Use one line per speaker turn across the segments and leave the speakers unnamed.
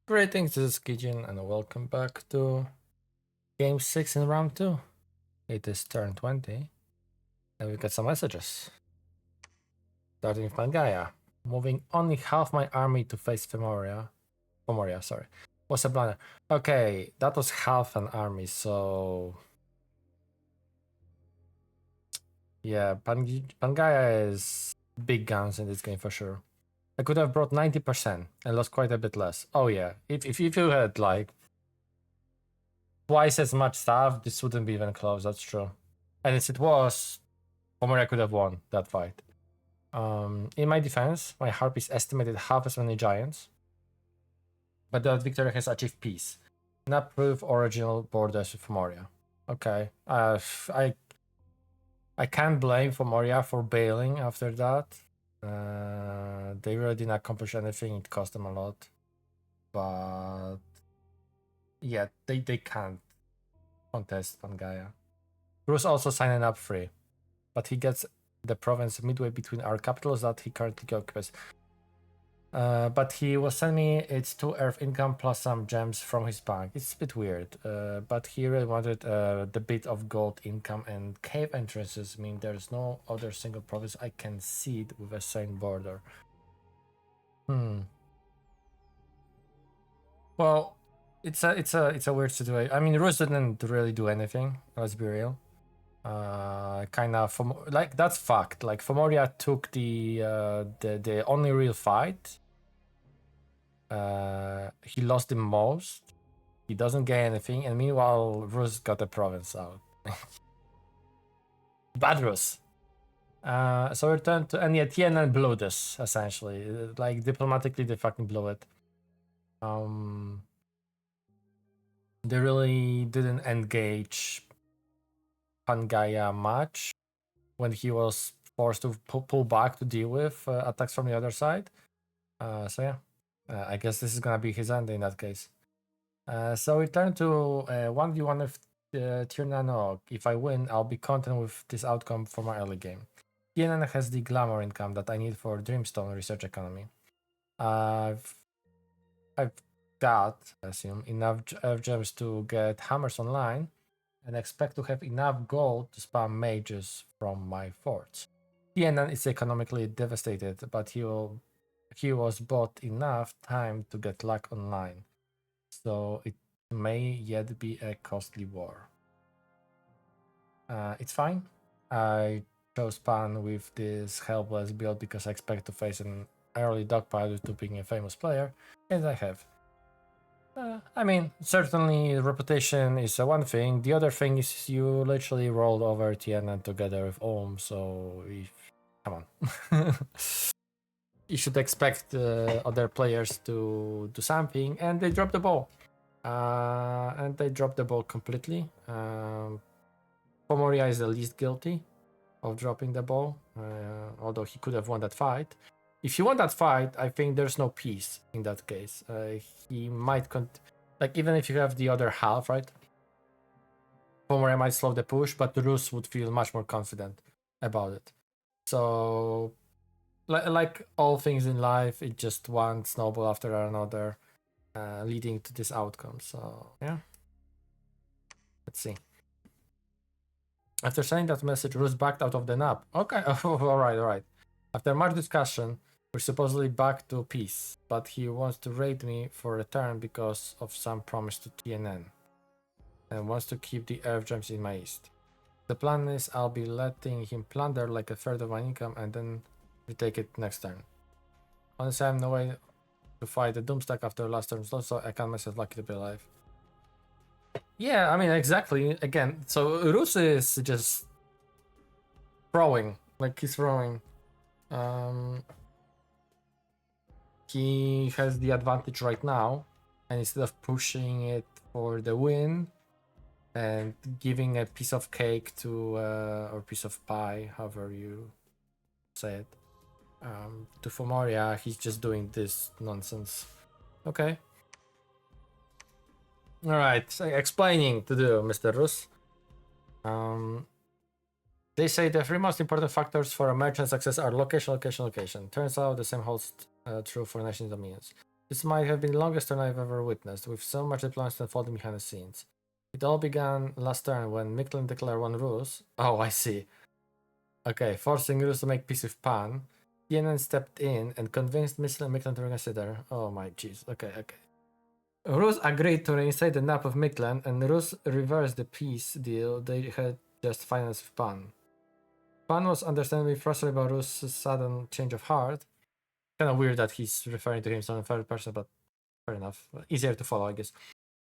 Greetings, this is Gideon, and welcome back to Game 6 in Round 2. It is turn 20, and we got some messages. Starting with Pangaea. Moving only half my army to face Fomoria. Sorry. What's a blunder? Okay, that was half an army, so... Yeah, Pangaea is big guns in this game for sure. I could have brought 90% and lost quite a bit less. Oh yeah, if you had like twice as much stuff, this wouldn't be even close, that's true. And if it was, Fomoria could have won that fight. In my defense, my harp is estimated half as many giants, but that victory has achieved peace. Not proof original borders with Fomoria. Okay, I can't blame Fomoria for bailing after that. They really didn't accomplish anything, it cost them a lot. But yeah, they can't contest Pangaea. Bruce also signing up free, but he gets the province midway between our capitals that he currently occupies. But he will send me its 2 earth income plus some gems from his bank. It's a bit weird, but he really wanted the bit of gold income, and cave entrances mean there's no other single province I can seed with a same border. Well, it's a weird situation. I mean, Rus didn't really do anything. Let's be real. Kind of like that's fact. Like Fomoria took the only real fight. He lost the most. He doesn't gain anything, and meanwhile, Rus got the province out. Bad Rus. So we returned to, and yet Tiannan blew this essentially. Like diplomatically, they fucking blew it. They really didn't engage Pangaea much when he was forced to pull back to deal with attacks from the other side. So yeah, I guess this is gonna be his end in that case. So we turn to 1v1 with Tirnanog. If I win, I'll be content with this outcome for my early game. Tiernan has the glamour income that I need for Dreamstone research economy. I've got, I assume, enough earth gems to get hammers online, and expect to have enough gold to spam mages from my forts. Tiernan is economically devastated, but he was bought enough time to get luck online, so it may yet be a costly war. It's fine. I chose Pan with this helpless build because I expect to face an early dogpile with being a famous player, and I have. I mean, certainly reputation is one thing. The other thing is you literally rolled over Tiernan together with Olm, so come on. You should expect other players to do something, and they dropped the ball. And they dropped the ball completely. Fomoria is the least guilty of dropping the ball, although he could have won that fight. If he won that fight, I think there's no peace in that case. He might, like, even if you have the other half, right? Fomoria might slow the push, but Rus would feel much more confident about it. So, like all things in life, it just one snowball after another, leading to this outcome. So, yeah. Let's see. After sending that message, Rus backed out of the nap. Okay, alright. After much discussion, we're supposedly back to peace, but he wants to raid me for return because of some promise to TNN, and wants to keep the earth gems in my east. The plan is I'll be letting him plunder like a third of my income, and then we take it next turn. Honestly, I have no way to fight the Doomstack after last turn's loss, so I count myself lucky to be alive. Yeah, I mean, exactly. Again, so Rus is just throwing, like he's throwing. He has the advantage right now, and instead of pushing it for the win and giving a piece of cake to or piece of pie, however you say it, to Fomoria, he's just doing this nonsense. Okay. All right, so explaining to do, Mr. Rus. They say the 3 most important factors for a merchant success are location, location, location. Turns out the same holds true for nations and dominions. This might have been the longest turn I've ever witnessed, with so much diplomacy unfolding behind the scenes. It all began last turn when Mictlan declared one ruse. Oh, I see. Okay, forcing Ruse to make peace with Pan. Tienan stepped in and convinced Mictlan to reconsider. Oh my jeez. Okay. Ruse agreed to reinstate the nap of Mictlan, and Ruse reversed the peace deal they had just financed with Pan. Pan was understandably frustrated by Ruse's sudden change of heart. Kind of weird that he's referring to himself in third person, but fair enough. Easier to follow, I guess.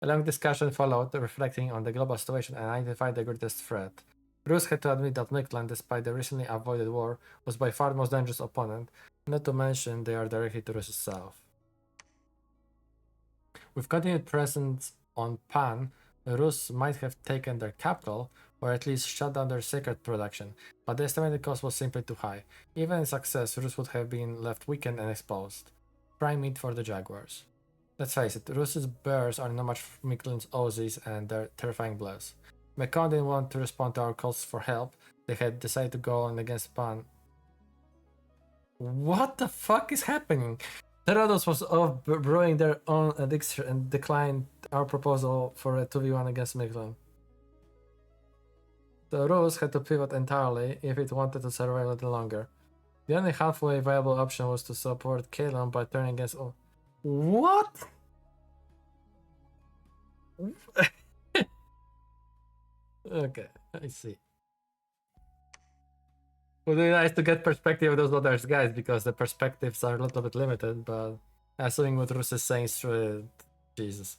A long discussion followed, reflecting on the global situation and identified the greatest threat. Bruce had to admit that Mictlan, despite the recently avoided war, was by far the most dangerous opponent, not to mention they are directly to Russia's south. With continued presence on Pan, the Rus might have taken their capital, or at least shut down their sacred production, but the estimated cost was simply too high. Even in success, Rus would have been left weakened and exposed. Prime meat for the Jaguars. Let's face it, Rus's bears are not much for Mictlan's Aussies and their terrifying bless. Mekone didn't want to respond to our calls for help. They had decided to go on against Pan. What the fuck is happening? Therodos was off brewing their own elixir and declined our proposal for a 2v1 against Mictlan. The Rus had to pivot entirely if it wanted to survive a little longer. The only halfway viable option was to support Caelum by turning against all. What? Okay, I see. Would be nice to get perspective of those other guys because the perspectives are a little bit limited, but assuming what Rus is saying is true, Jesus.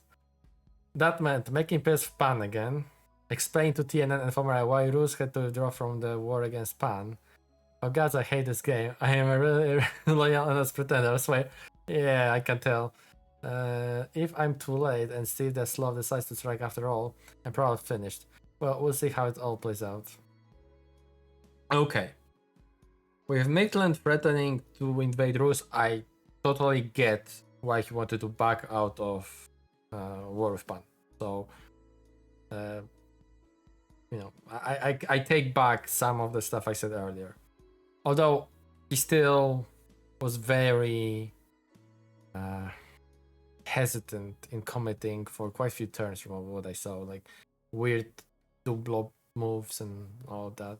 That meant making peace with Pan again, explain to TNN and Fomoria why Rus had to withdraw from the war against Pan. Oh gods, I hate this game. I am a really loyal honest pretender, I swear. Yeah, I can tell. If I'm too late and Steve the Sloth decides to strike after all, I'm probably finished. Well, we'll see how it all plays out. Okay. With Mictlan threatening to invade Rus, I totally get why he wanted to back out of War with Pan. So, you know, I take back some of the stuff I said earlier. Although he still was very hesitant in committing for quite a few turns from what I saw, like weird double moves and all that.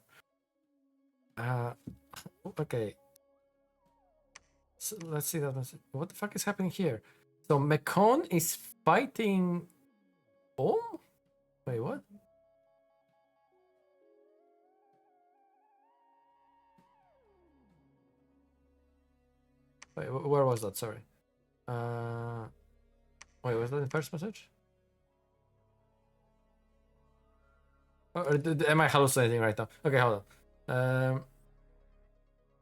Okay. So let's see that. What the fuck is happening here? So Mekone is fighting. Oh, wait, what? Wait, where was that? Sorry. Wait, was that the first message? Or am I hallucinating right now? Okay, hold on.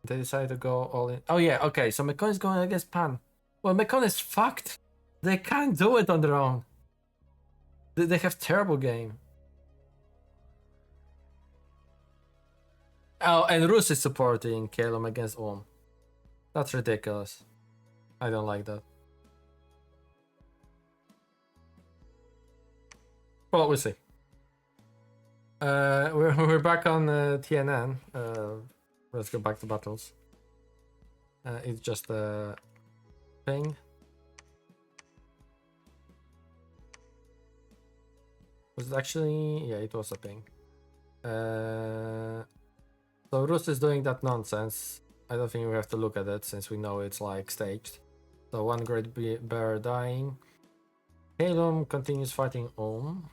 They decided to go all in. Oh yeah, okay. So Mekone is going against Pan. Well, Mekone is fucked. They can't do it on their own. They have terrible game. Oh, and Rus is supporting Caelum against Ulm. That's ridiculous. I don't like that. Well, we'll see. We're back on TNN. Let's go back to battles. It's just a ping. Was it actually? Yeah, it was a ping. So Rus is doing that nonsense. I don't think we have to look at it since we know it's like staged. So one great bear dying. Caelum continues fighting Ulm.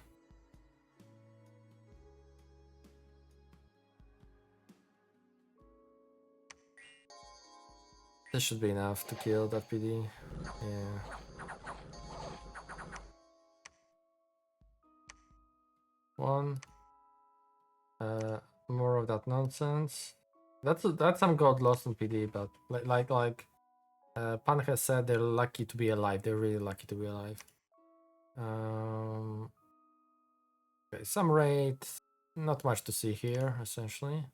This should be enough to kill that PD. Yeah. One. More of that nonsense. That's some god lost in PD, but like Pan has said, they're lucky to be alive. They're really lucky to be alive. Okay, some raid. Not much to see here, essentially.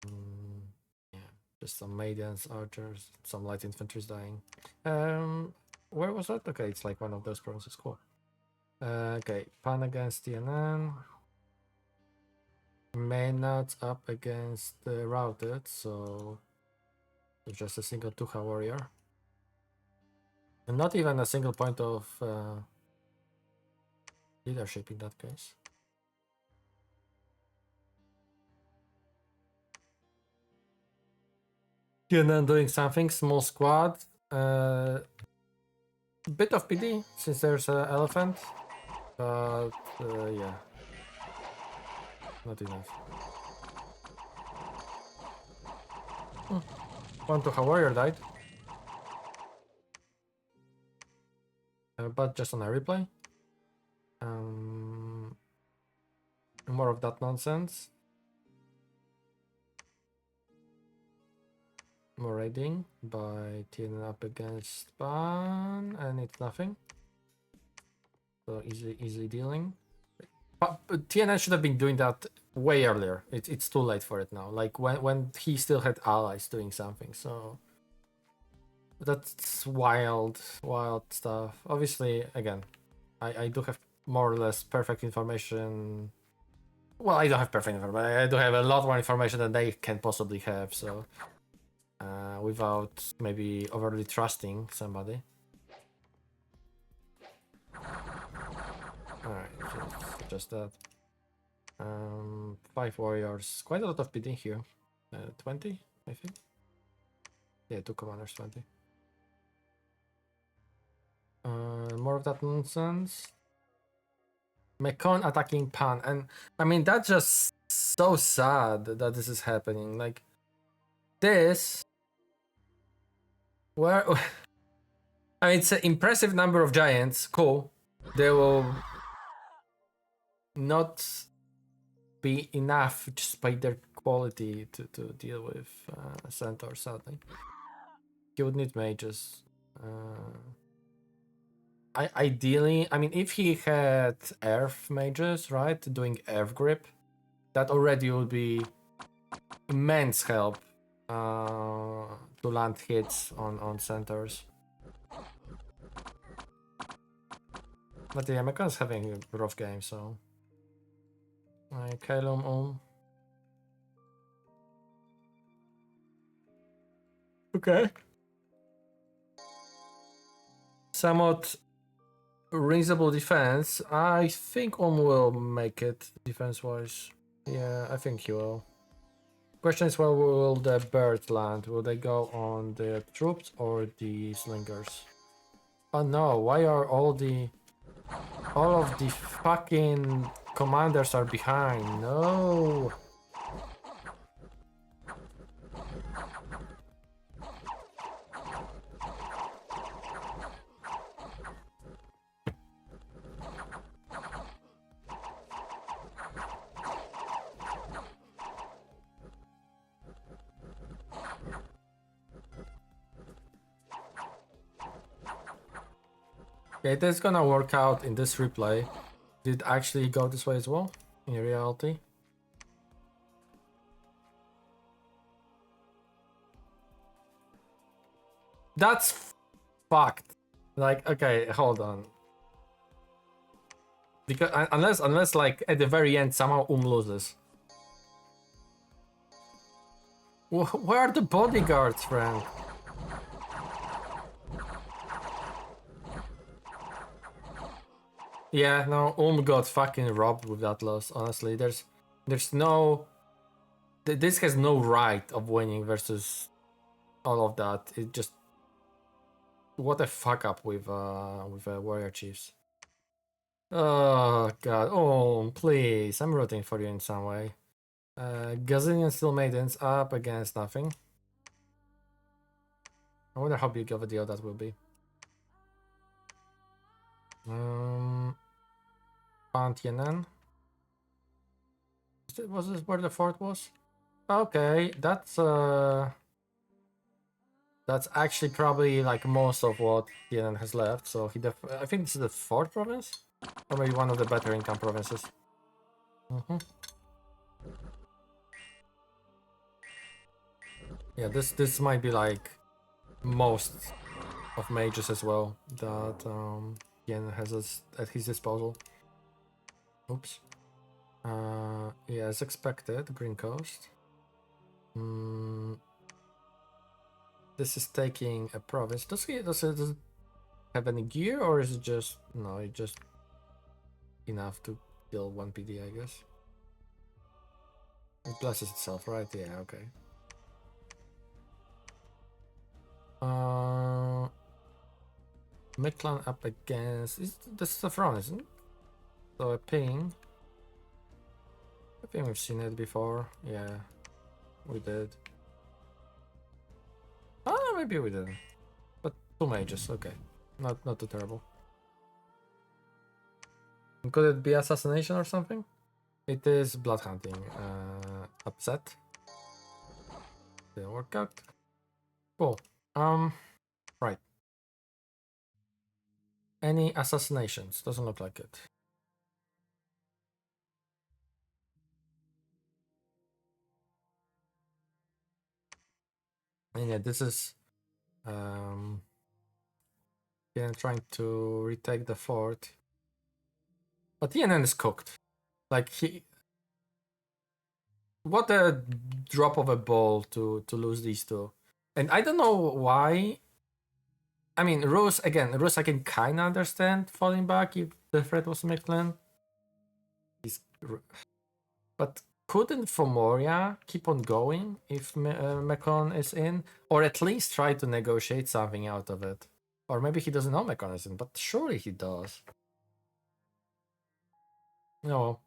Yeah, just some maidens, archers, some light infantry is dying. Where was that? Okay, it's like one of those provinces. Cool. Okay, Pan against TNN. Maynard's up against the routed, so it's just a single Tucha warrior. And not even a single point of leadership in that case. And then doing something, small squad. Bit of PD since there's an elephant, but yeah, not enough. One to her warrior died, but just on a replay. More of that nonsense. More raiding by TN up against Ban, and it's nothing. So easily dealing. But TNN should have been doing that way earlier. It's too late for it now. Like when he still had allies doing something. So that's wild stuff. Obviously, again, I do have more or less perfect information. Well, I don't have perfect information. I do have a lot more information than they can possibly have. So without maybe overly trusting somebody. Alright, just that. 5 warriors. Quite a lot of PD here. 20, I think. Yeah, 2 commanders, 20. More of that nonsense. Mekone attacking Pan, and I mean that's just so sad that this is happening. Like this, where I mean, it's an impressive number of giants. Cool. They will not be enough just by their quality to deal with centaurs. Sadly, you would need mages. Ideally, I mean, if he had Earth mages, right, doing Earth grip, that already would be immense help to land hits on centaurs. But yeah, Mekone's having a rough game, so... Caelum on. Okay. Somewhat reasonable defense. I think will make it defense-wise. Yeah, I think he will. Question is, where will the birds land? Will they go on the troops or the slingers? Oh no, why are all of the fucking commanders are behind? No. Okay, that's gonna work out in this replay. Did it actually go this way as well, in reality? That's fucked. Like, okay, hold on. Because unless like at the very end somehow loses. Where are the bodyguards, Frank? Yeah, no, got fucking robbed with that loss. Honestly, there's no. This has no right of winning versus all of that. It just what a fuck up with warrior chiefs. Oh god, please, I'm rooting for you in some way. Gazillion Steel Maidens up against nothing. I wonder how big of a deal that will be. Pantienan. Was this where the fort was? Okay, that's actually probably like most of what Tienan has left. So I think this is the 4th province, or maybe one of the better income provinces. Yeah, this might be like most of mages as well that Tienan has at his disposal. Oops. Yeah, as expected, Green Coast. This is taking a province. have any gear, or is it just no? It's just enough to kill one PD, I guess. It blesses itself, right? Yeah. Okay. Mictlan up against this is a front, isn't it? So a ping. I think we've seen it before. Yeah, we did. Oh, maybe we didn't. But 2 mages, okay. Not too terrible. Could it be assassination or something? It is blood hunting. Upset. Didn't work out. Cool. Right. Any assassinations? Doesn't look like it. And yeah, this is yeah, trying to retake the fort. But TNN is cooked. Like what a drop of a ball to lose these two. And I don't know why. I mean, Rose I can kind of understand falling back if the threat was Mictlan. But couldn't Fomoria keep on going if Mekone is in? Or at least try to negotiate something out of it? Or maybe he doesn't know Mekone is in, but surely he does. No.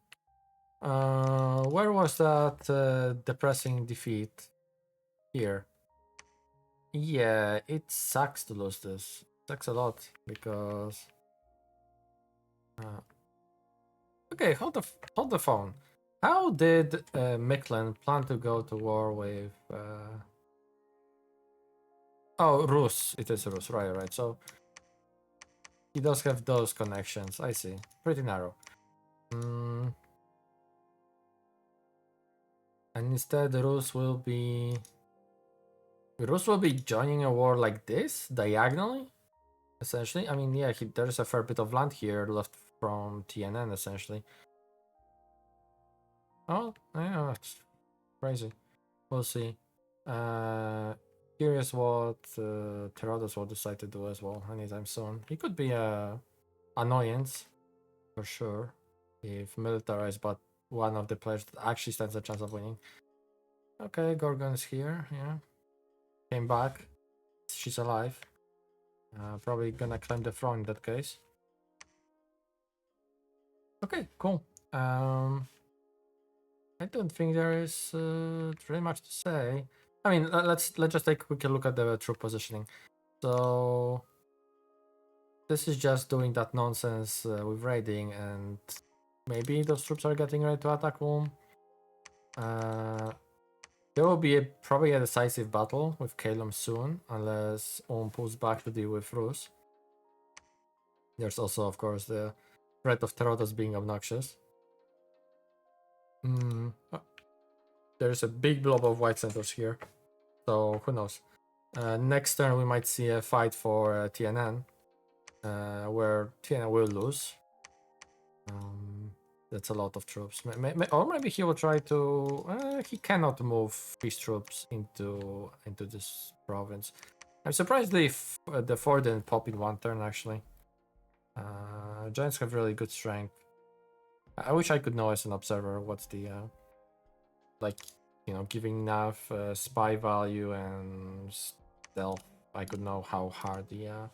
Where was that depressing defeat? Here. Yeah, it sucks to lose this. Sucks a lot because. Okay, hold the phone. How did Mictlan plan to go to war with? Oh, Rus. It is Rus, right. So he does have those connections. I see. Pretty narrow. And instead, Rus will be joining a war like this diagonally. Essentially, I mean, yeah, there's a fair bit of land here left from TNN, essentially. Oh, yeah, it's crazy. We'll see. Curious what Therodos will decide to do as well anytime soon. He could be a annoyance, for sure, if militarized, but one of the players that actually stands a chance of winning. Okay, Gorgon is here, yeah. Came back. She's alive. Probably gonna climb the throne in that case. Okay, cool. I don't think there is really much to say. I mean, let's just take a quick look at the troop positioning. So this is just doing that nonsense with raiding, and maybe those troops are getting ready to attack Ulm. There will be probably a decisive battle with Caelum soon, unless Ulm pulls back to deal with Rus. There's also, of course, the threat of Therodos being obnoxious. There's a big blob of white centers here, so who knows. Next turn we might see a fight for TNN, where TNN will lose. That's a lot of troops. Or maybe he will try to. He cannot move his troops into this province. I'm surprised if the fort didn't pop in one turn. Actually, Giants have really good strength. I wish I could know as an observer what's the like, giving enough spy value and stealth. I could know how hard the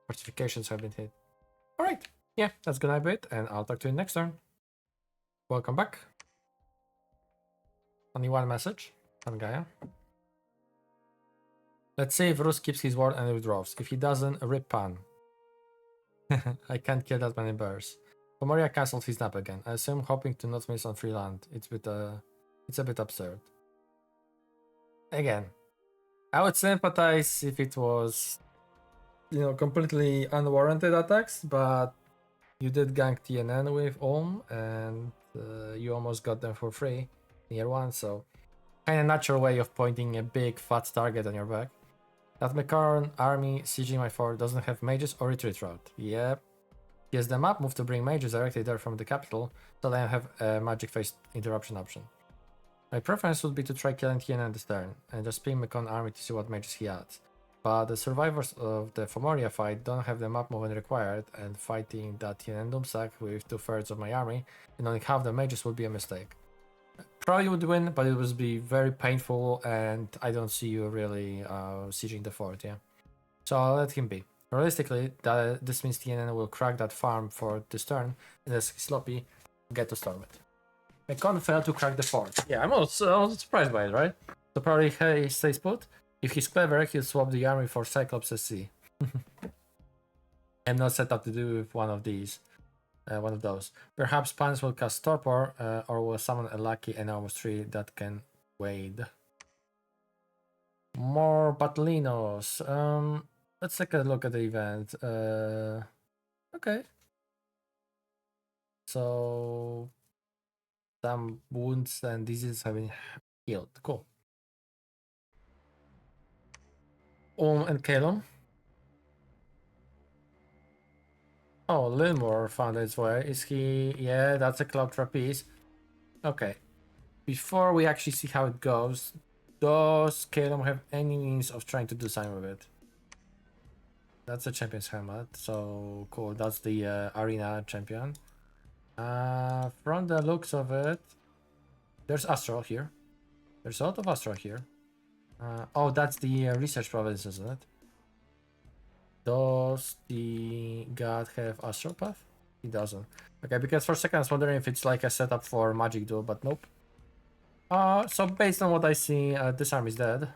fortifications have been hit. All right. Yeah, that's gonna be it, and I'll talk to you next turn. Welcome back. Only one message from Gaia. Let's see if Rus keeps his word and withdraws. If he doesn't, rip pan. I can't kill that many bears. Fomoria cancelled his nap again. I assume hoping to not miss on free land. It's a bit absurd. Again, I would sympathize if it was, completely unwarranted attacks, but you did gank TNN with Ulm, and you almost got them for free in year 1, so kind of natural way of pointing a big fat target on your back. That Mekone army sieging my fort doesn't have mages or retreat route. Yep. Here's the map, move to bring mages directly there from the capital, so I have a magic phase interruption option. My preference would be to try killing TNN this turn, and just ping Mekone army to see what mages he adds. But the survivors of the Fomoria fight don't have the map movement required, and fighting that Tianendum sack with 2/3 of my army and only half the mages would be a mistake. Probably would win, but it would be very painful, and I don't see you really sieging the fort, yeah. So I'll let him be. Realistically, this means TNN will crack that farm for this turn, and as Sloppy get to storm it. Mekone failed to crack the fort. Yeah, I'm also surprised by it, right? So probably he stays put. If he's clever, he'll swap the army for Cyclops SC. I'm not set up to do with one of these. One of those. Perhaps Pans will cast Torpor, or will summon a lucky enormous tree that can wade. More Battlinos. Let's take a look at the event. Okay. So some wounds and diseases have been healed. Cool. And Caelum. Oh, Linmore found its way. Is he? Yeah, that's a cloud trapeze. Okay. Before we actually see how it goes, does Caelum have any means of trying to do something with it? That's a champion's helmet, so cool. That's the arena champion. From the looks of it, there's Astral here. There's a lot of Astral here. Oh, that's the research province, isn't it? Does the god have Astral Path? He doesn't. Okay, because for a second I was wondering if it's like a setup for Magic Duel, but nope. So based on what I see, this army is dead.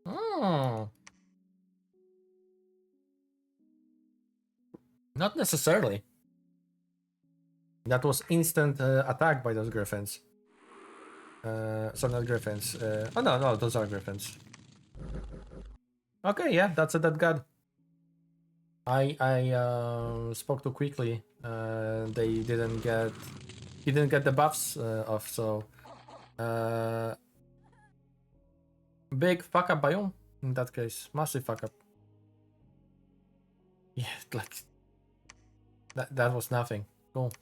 Hmm. Not necessarily. That was instant attack by those griffins. So not griffins. Oh no, those are griffins. Okay, yeah, that's a dead god. I spoke too quickly. They didn't get. He didn't get the buffs off, so. Big fuck up biome in that case. Massive fuck up. Yeah, like that was nothing. Cool.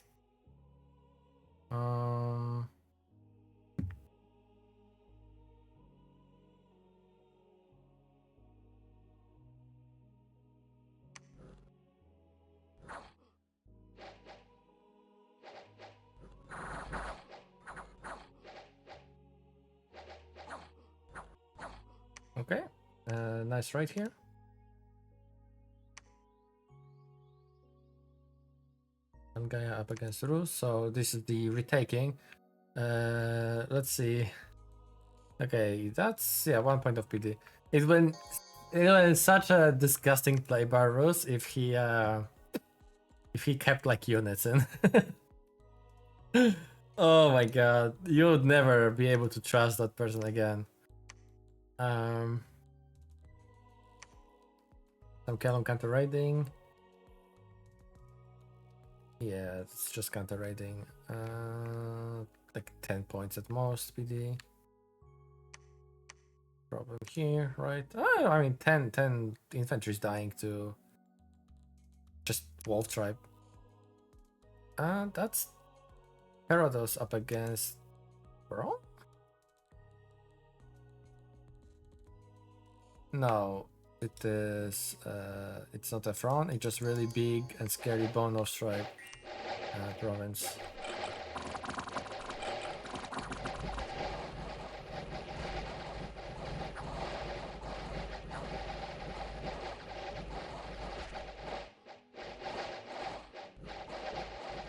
Okay. Nice right here. One guy up against Rus, so this is the retaking. Let's see. Okay, that's 1 point of PD. It went such a disgusting play by Rus if he kept like units in. Oh my god, you would never be able to trust that person again. Some Caelum counter raiding. Yeah, it's just counter raiding. Like 10 points at most, PD. Problem here, right? Oh, I mean 10 infantry is dying to just wolf tribe. That's Therodos up against Bro? No, it is it's not a Efron, it's just really big and scary bone of tribe province.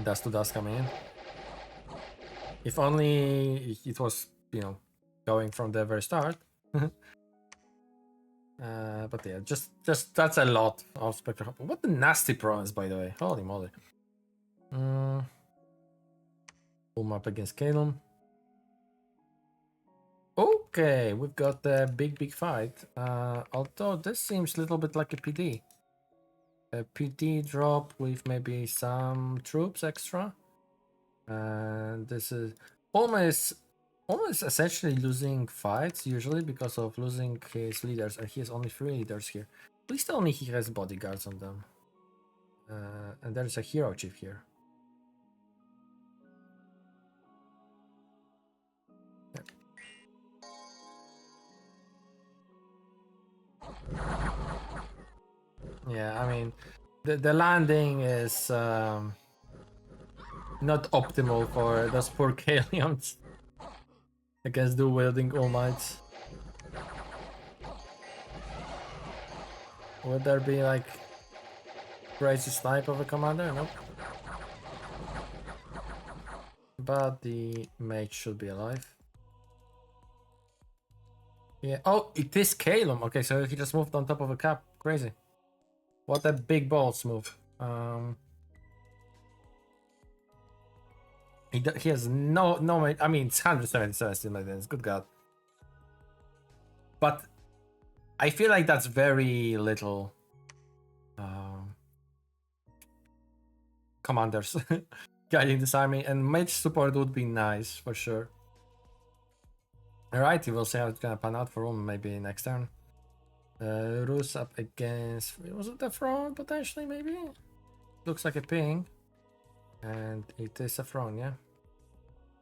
Dust to dust coming in. If only it was, going from the very start. But yeah, just that's a lot of spectral. What a nasty province, by the way. Holy moly. Boom up against Caelum. Okay, we've got a big fight. Although this seems a little bit like a PD. A PD drop with maybe some troops extra. And this is almost essentially losing fights usually because of losing his leaders, and he has only 3 leaders here. Please tell me he has bodyguards on them. And there's a hero chief here. Yeah, I mean, the landing is not optimal for those poor Caeliums against dual wielding All Mights. Would there be like crazy snipe of a commander? Nope. But the mage should be alive. Yeah. Oh, it is Caelum. Okay, so he just moved on top of a cap. Crazy. What a big balls move. He has no I mean, it's 177 still like this. Good God. But I feel like that's very little commanders guiding this army, and mage support would be nice for sure. Alright, we'll see how it's gonna pan out for him maybe next turn. Rus up against, was it the throne potentially maybe? Looks like a ping. And it is a throne, yeah.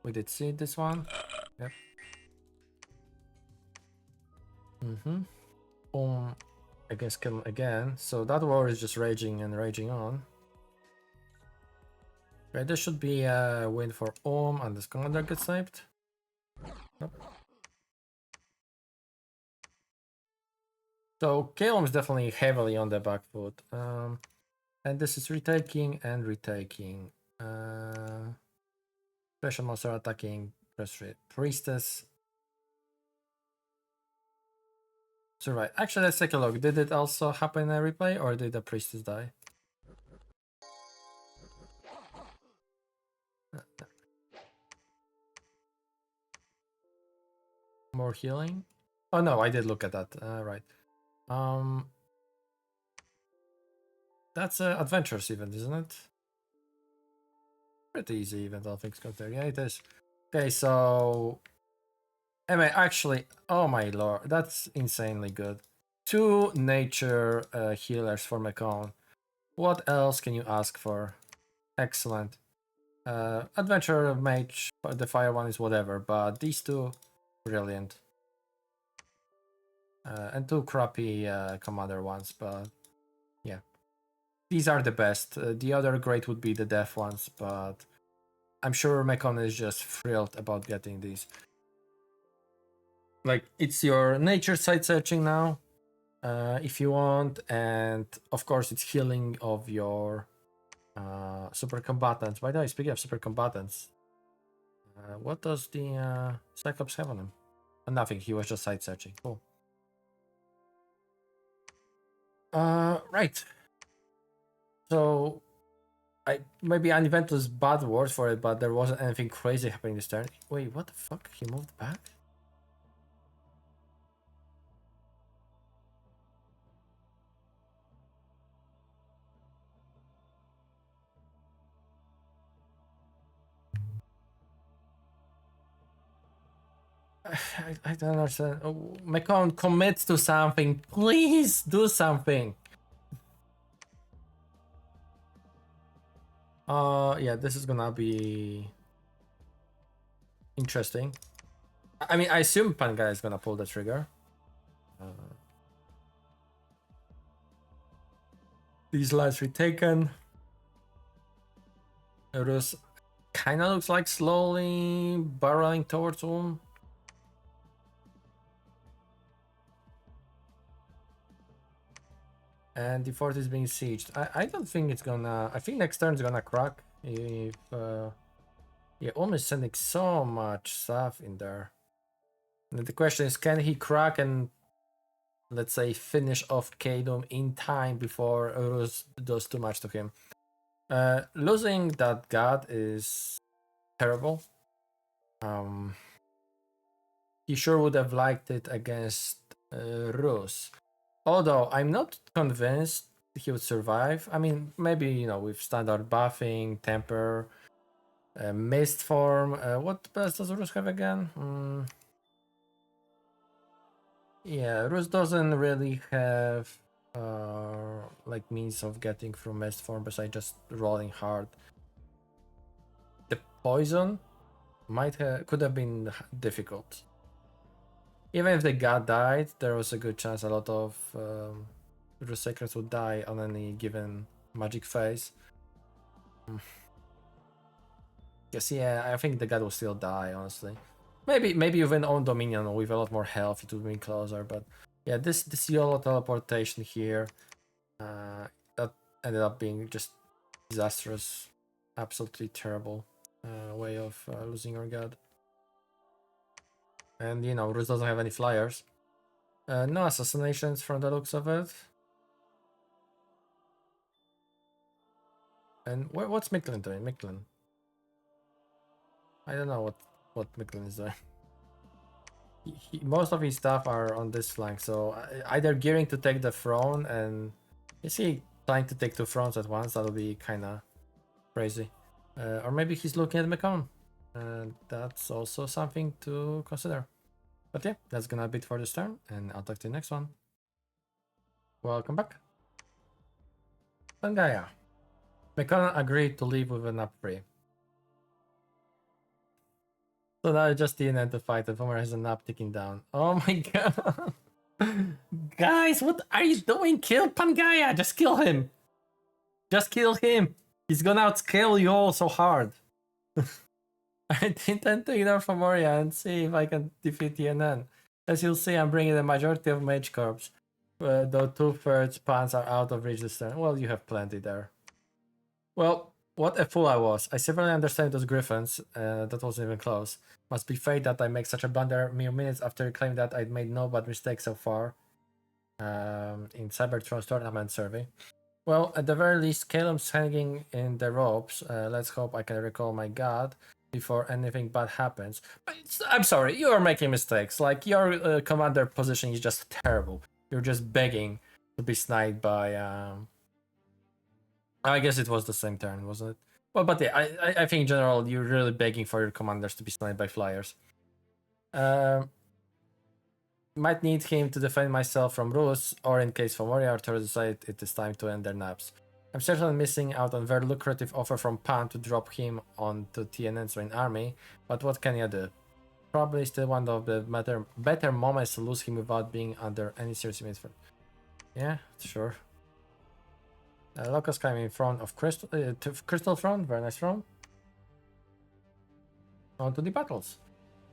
We did see this one. Yep. Boom. Against Caelum again. So that war is just raging and raging on. Right, there should be a win for and this commander gets sniped. Nope. So Caelum is definitely heavily on the back foot. And this is retaking and retaking. Special monster attacking priestess. So right, actually let's take a look. Did it also happen in a replay or did the priestess die? More healing? Oh no, I did look at that. Right. That's an adventures event, isn't it? Pretty easy event, all things considered. Yeah, it is. Okay, so anyway, actually, oh my lord, that's insanely good. 2 nature healers for Mekone. What else can you ask for? Excellent. Adventure mage, the fire one is whatever, but these 2, brilliant. And 2 crappy commander ones, but yeah. These are the best. The other great would be the death ones, but I'm sure Mekone is just thrilled about getting these. Like, it's your nature side searching now, if you want, and of course it's healing of your super combatants. By the way, speaking of super combatants, what does the Cyclops have on him? Nothing, he was just side searching. Cool. Right. So maybe an event was bad word for it, but there wasn't anything crazy happening this turn. Wait, what the fuck? He moved back? I don't understand. Oh, Mekone, commit to something. Please do something. Yeah, this is gonna be interesting. I mean, I assume Panga is gonna pull the trigger. These lives retaken. Rus kind of looks like slowly barreling towards him. And the fort is being sieged. I don't think it's gonna. I think next turn is gonna crack. If yeah, almost sending so much stuff in there. And the question is, can he crack and let's say finish off Caelum in time before Rus does too much to him? Losing that god is terrible. He sure would have liked it against Rus. Although I'm not convinced he would survive. I mean, maybe, you know, with standard buffing, temper, mist form. What else does Rus have again? Yeah, Rus doesn't really have like means of getting through mist form besides just rolling hard. The poison could have been difficult. Even if the god died, there was a good chance a lot of the Sacreds would die on any given magic phase. Yes, yeah, I think the god will still die, honestly. Maybe even own Dominion with a lot more health, it would be closer, but yeah, this YOLO teleportation here, that ended up being just disastrous, absolutely terrible way of losing your god. And you know, Rus doesn't have any flyers. No assassinations from the looks of it. And what's Mictlan doing? Mictlan. I don't know what Mictlan is doing. Most of his stuff are on this flank, so either gearing to take the throne, and is he trying to take 2 thrones at once? That'll be kind of crazy. Or maybe he's looking at Mekone. That's also something to consider. But yeah, that's gonna be it for this turn, and I'll talk to you next one. Welcome back. Pangaea. Mekone agreed to leave with an up 3. So now it's just the end to fight, and Fomoria has a nap ticking down. Oh my god. Guys, what are you doing? Kill Pangaea! Just kill him! Just kill him! He's gonna outscale you all so hard. I intend to ignore Fomoria and see if I can defeat TNN. As you'll see, I'm bringing the majority of Mage Corps, though 2/3 pants are out of reach this turn. Well, you have plenty there. Well, what a fool I was. I severely understand those griffins. That wasn't even close. Must be fate that I make such a blunder mere minutes after claiming that I'd made no bad mistake so far in Cybertron's tournament survey. Well, at the very least, Caelum's hanging in the ropes. Let's hope I can recall my god before anything bad happens. But I'm sorry, you are making mistakes. Like, your commander position is just terrible. You're just begging to be sniped by... I guess it was the same turn, wasn't it? Well, but yeah, I think in general, you're really begging for your commanders to be sniped by flyers. Might need him to defend myself from Rus, or in case Fomoria or Therodos decide it is time to end their naps. I'm certainly missing out on a very lucrative offer from Pan to drop him onto TNN's main army, but what can you do? Probably still one of the better moments to lose him without being under any serious immediate. Yeah, sure. Locust came in front of Crystal Throne, very nice throne. On to the battles.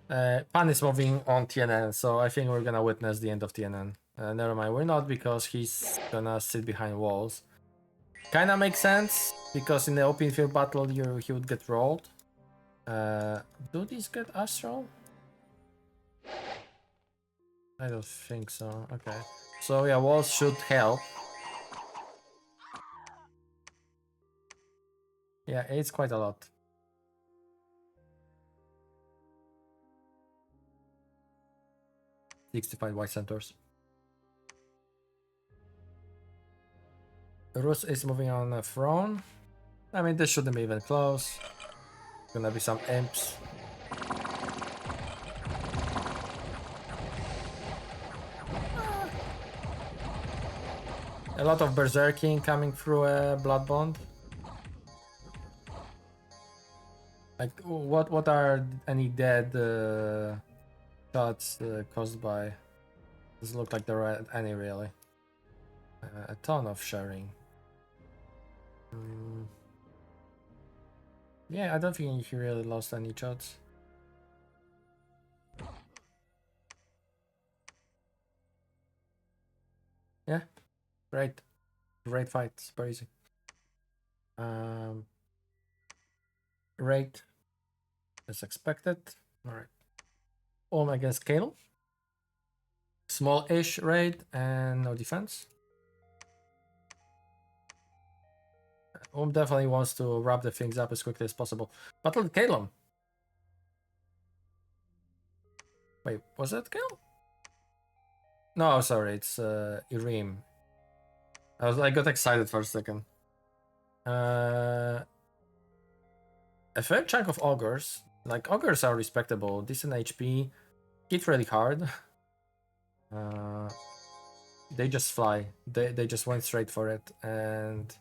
Pan is moving on TNN, so I think we're gonna witness the end of TNN. Never mind, we're not, because he's gonna sit behind walls. Kinda makes sense, because in the open field battle he would get rolled. Do these get Astral? I don't think so. Okay. So yeah, walls should help. Yeah, it's quite a lot. $65 white centaurs. Rus is moving on a throne. I mean, this shouldn't be even close. Gonna be some imps. A lot of berserking coming through a blood bond. Like, what are any dead shots caused by? Doesn't look like there are any really. A ton of sharing. Yeah, I don't think he really lost any shots. Yeah, great fight, super easy. Rate as expected. All right. Against Caelum. Small-ish raid and no defense. Definitely wants to wrap the things up as quickly as possible. Battle with Caelum. Wait, was that Caelum? No, sorry, it's Irim. I got excited for a second. A fair chunk of ogres. Like, ogres are respectable, decent HP, hit really hard. They just fly. They just went straight for it, and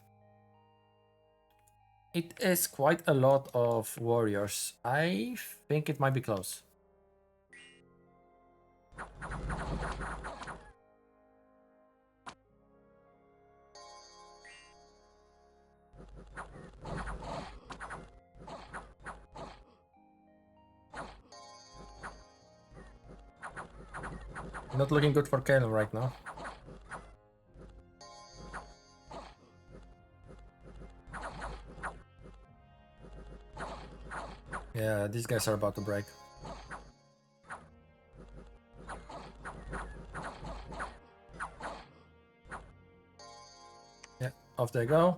it is quite a lot of warriors. I think it might be close. Not looking good for Caelum right now. Yeah, these guys are about to break. Yeah, off they go.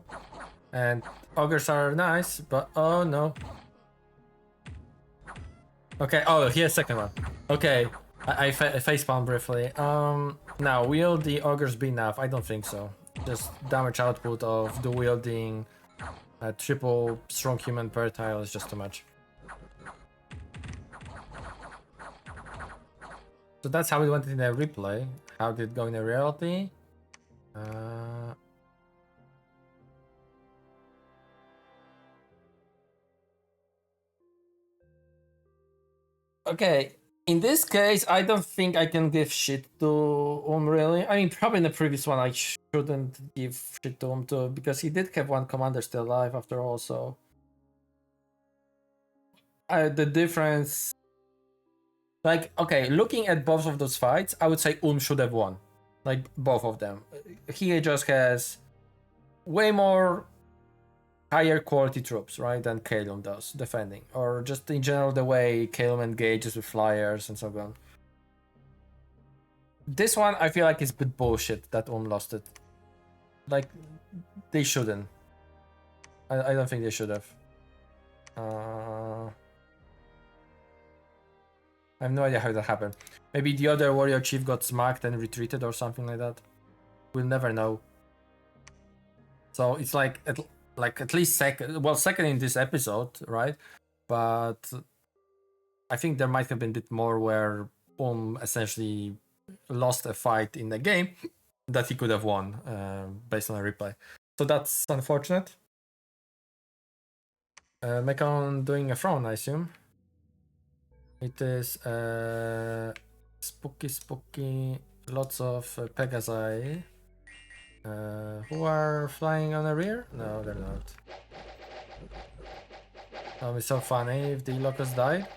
And ogres are nice, but oh no. Okay, oh, here's second one. Okay, I facepalm briefly. Now, will the ogres be enough? I don't think so. Just damage output of the wielding triple strong human per tile is just too much. So that's how it went in the replay. How did it go in the reality? Okay, in this case, I don't think I can give shit to really. I mean, probably in the previous one I shouldn't give shit to too, because he did have one commander still alive after all, so... the difference... Like, okay, looking at both of those fights, I would say should have won. Like, both of them. He just has way more higher quality troops, right, than Caelum does defending, or just in general the way Caelum engages with flyers and so on. This one I feel like is a bit bullshit that lost it. Like, they shouldn't. I don't think they should have. I have no idea how that happened. Maybe the other warrior chief got smacked and retreated or something like that. We'll never know. So it's like at least second in this episode, right? But I think there might have been a bit more where essentially lost a fight in the game that he could have won based on a replay. So that's unfortunate. Mekone doing a throne, I assume. It is spooky, lots of Pegasi. Who are flying on the rear? No, they're not. That was so funny if the locust died.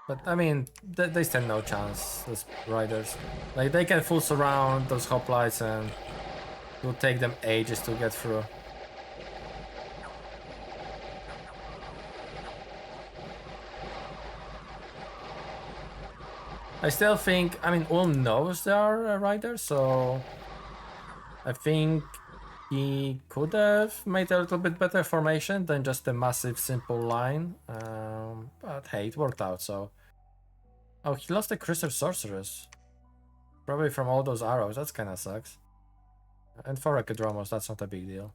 But I mean, they stand no chance, those riders. Like, they can full surround those hoplites and it will take them ages to get through. I still think, I mean, Ulm knows they are a rider, so I think he could have made a little bit better formation than just a massive simple line. But hey, it worked out, so... Oh, he lost a Crystal Sorceress. Probably from all those arrows, that's kinda sucks. And for Ecodromos, that's not a big deal.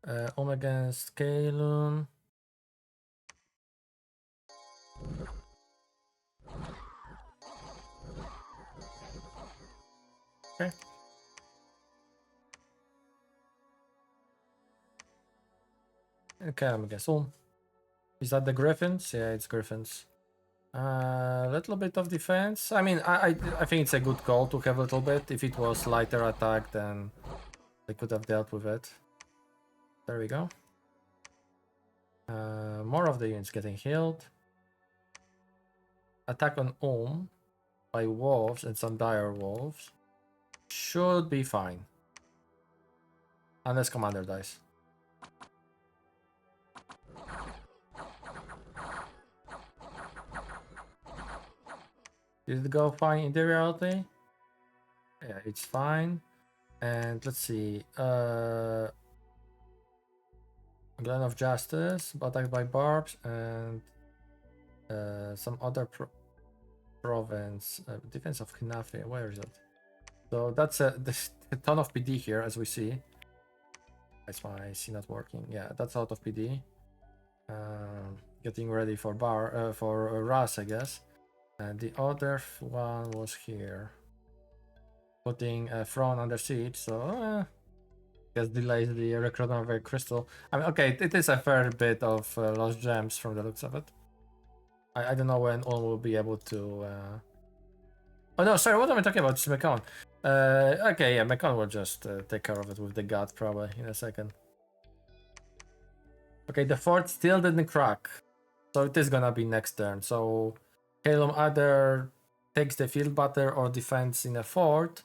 Against Caelum. Okay. Okay, I'm against Ulm. Is that the Griffins? Yeah, it's Griffins. A little bit of defense. I mean, I think it's a good call to have a little bit. If it was lighter attack, then they could have dealt with it. There we go. More of the units getting healed. Attack on Ulm by wolves and some dire wolves. Should be fine. Unless commander dies. Did it go fine in the reality? Yeah, it's fine. And let's see. Glen of Justice, attacked by barbs, and some other province. Defense of Knafe. Where is it? So that's a ton of PD here, as we see. That's why I see not working. Yeah, that's out of PD. Getting ready for Ras, I guess. And the other one was here. Putting a throne under siege, so guess delays the recruitment of a crystal. I mean, okay, it is a fair bit of lost gems from the looks of it. I don't know when Ulm will be able to... Oh no, sorry, what am I talking about? It's Mekone. Okay, yeah, Mekone will just take care of it with the god probably in a second. Okay, the fort still didn't crack. So it is gonna be next turn. So Caelum either takes the field battle or defends in a fort.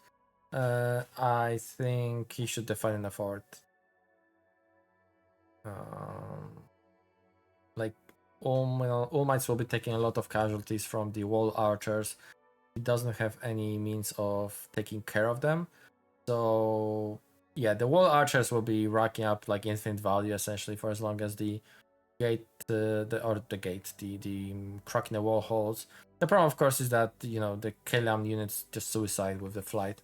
I think he should defend in a fort. Like all mites will be taking a lot of casualties from the wall archers. He doesn't have any means of taking care of them. So yeah, the wall archers will be racking up like infinite value essentially for as long as the gate, the crack in the wall holds. The problem, of course, is that the Caelum units just suicide with the flight,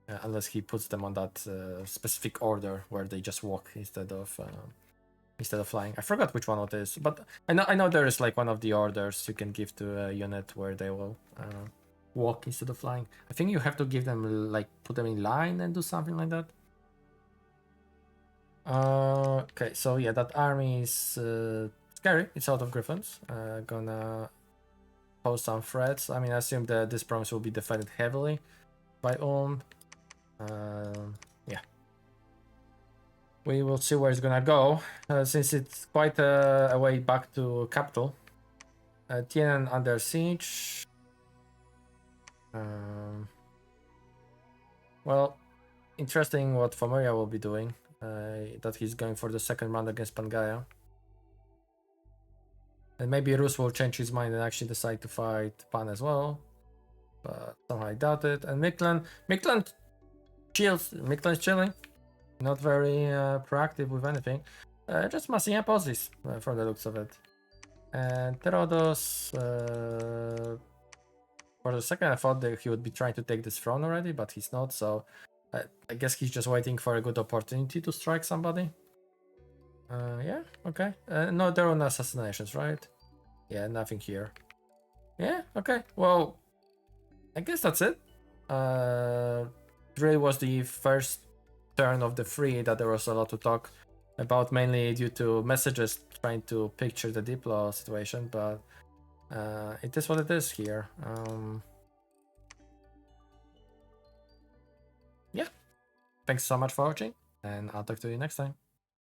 unless he puts them on that specific order where they just walk instead of flying. I forgot which one it is, but I know there is like one of the orders you can give to a unit where they will walk instead of flying. I think you have to give them like put them in line and do something like that. Okay, so yeah, that army is scary. It's out of griffins. Gonna pose some threats. I mean, I assume that this province will be defended heavily by yeah, we will see where it's gonna go, since it's quite a way back to capital. Tienen under siege. Well, interesting what Fomoria will be doing. That he's going for the second round against Pangaea. And maybe Rus will change his mind and actually decide to fight Pan as well. But somehow I doubt it. And Mictlan chills. Mictlan's chilling. Not very proactive with anything. Just massing up Aussies from the looks of it. And Therodos, for the second I thought that he would be trying to take this throne already, but he's not, so I guess he's just waiting for a good opportunity to strike somebody. Yeah, okay. No, there are no assassinations, right? Yeah, nothing here. Yeah, okay. Well, I guess that's it. Really was the first turn of the 3 that there was a lot to talk about, mainly due to messages trying to picture the Diplo situation, but it is what it is here. Yeah, thanks so much for watching, and I'll talk to you next time.